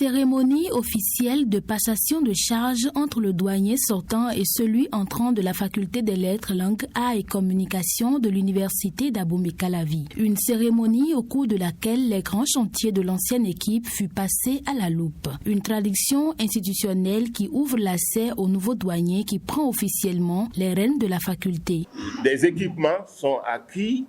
Cérémonie officielle de passation de charge entre le douanier sortant et celui entrant de la faculté des lettres, langues, arts et communication de l'université d'Abomey-Calavi. Une cérémonie au cours de laquelle les grands chantiers de l'ancienne équipe fut passés à la loupe. Une tradition institutionnelle qui ouvre l'accès au nouveau douanier qui prend officiellement les rênes de la faculté. Des équipements sont acquis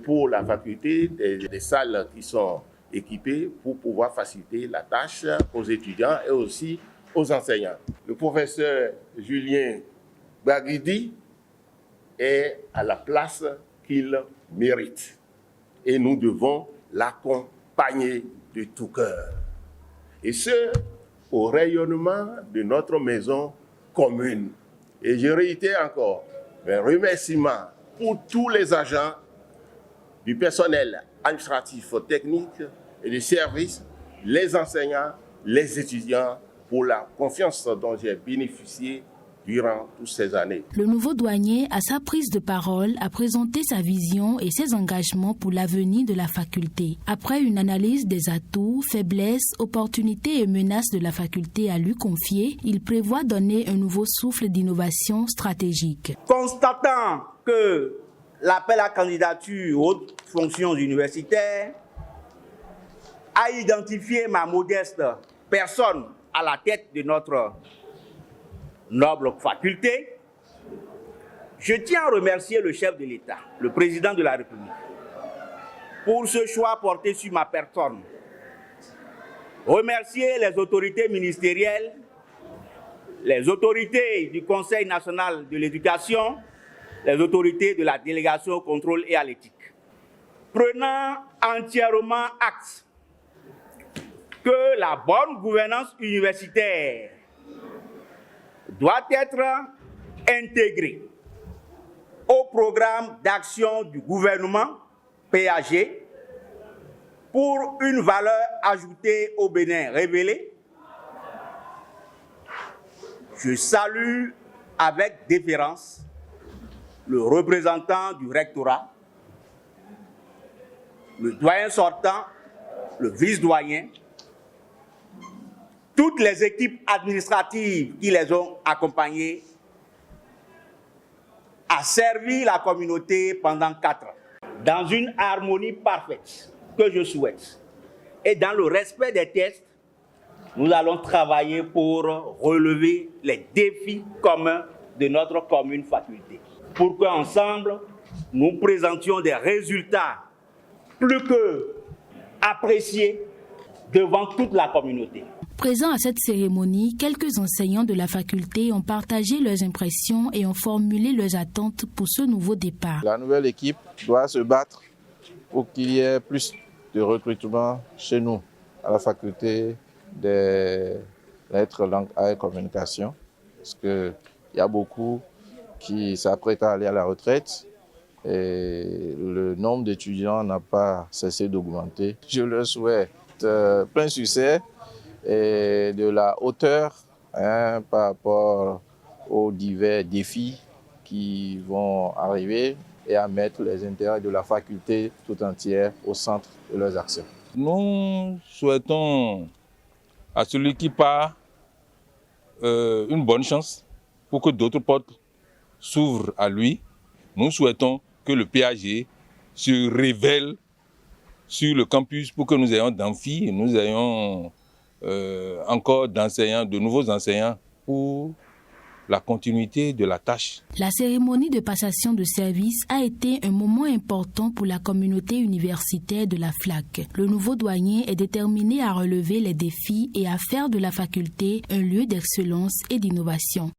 pour la faculté, des salles qui sont équipés pour pouvoir faciliter la tâche aux étudiants et aussi aux enseignants. Le professeur Julien Baguidi est à la place qu'il mérite et nous devons l'accompagner de tout cœur. Et ce, au rayonnement de notre maison commune. Et je réitère encore mes remerciements pour tous les agents du personnel administratif, technique et des services, les enseignants, les étudiants, pour la confiance dont j'ai bénéficié durant toutes ces années. Le nouveau douanier, à sa prise de parole, a présenté sa vision et ses engagements pour l'avenir de la faculté. Après une analyse des atouts, faiblesses, opportunités et menaces de la faculté à lui confier, il prévoit donner un nouveau souffle d'innovation stratégique. Constatant que l'appel à candidature aux hautes fonctions universitaires a identifié ma modeste personne à la tête de notre noble faculté, je tiens à remercier le chef de l'État, le président de la République, pour ce choix porté sur ma personne. Remercier les autorités ministérielles, les autorités du Conseil national de l'éducation, les autorités de la délégation au contrôle et à l'éthique. Prenant entièrement acte que la bonne gouvernance universitaire doit être intégrée au programme d'action du gouvernement, PAG, pour une valeur ajoutée au Bénin révélée, je salue avec déférence le représentant du rectorat, le doyen sortant, le vice-doyen, toutes les équipes administratives qui les ont accompagnés, à servir la communauté pendant 4 ans, dans une harmonie parfaite que je souhaite. Et dans le respect des tests, nous allons travailler pour relever les défis communs de notre commune faculté, pour qu'ensemble, nous présentions des résultats plus que appréciés devant toute la communauté. Présents à cette cérémonie, quelques enseignants de la faculté ont partagé leurs impressions et ont formulé leurs attentes pour ce nouveau départ. La nouvelle équipe doit se battre pour qu'il y ait plus de recrutement chez nous, à la faculté des lettres, langues, arts et communication, parce qu'il y a beaucoup qui s'apprêtent à aller à la retraite et le nombre d'étudiants n'a pas cessé d'augmenter. Je leur souhaite plein succès et de la hauteur par rapport aux divers défis qui vont arriver et à mettre les intérêts de la faculté tout entière au centre de leurs actions. Nous souhaitons à celui qui part une bonne chance pour que d'autres portes s'ouvrent à lui. Nous souhaitons que le PAG se révèle sur le campus pour que nous ayons d'amphis, nous ayons encore d'enseignants, de nouveaux enseignants pour la continuité de la tâche. La cérémonie de passation de service a été un moment important pour la communauté universitaire de la FLAC. Le nouveau douanier est déterminé à relever les défis et à faire de la faculté un lieu d'excellence et d'innovation.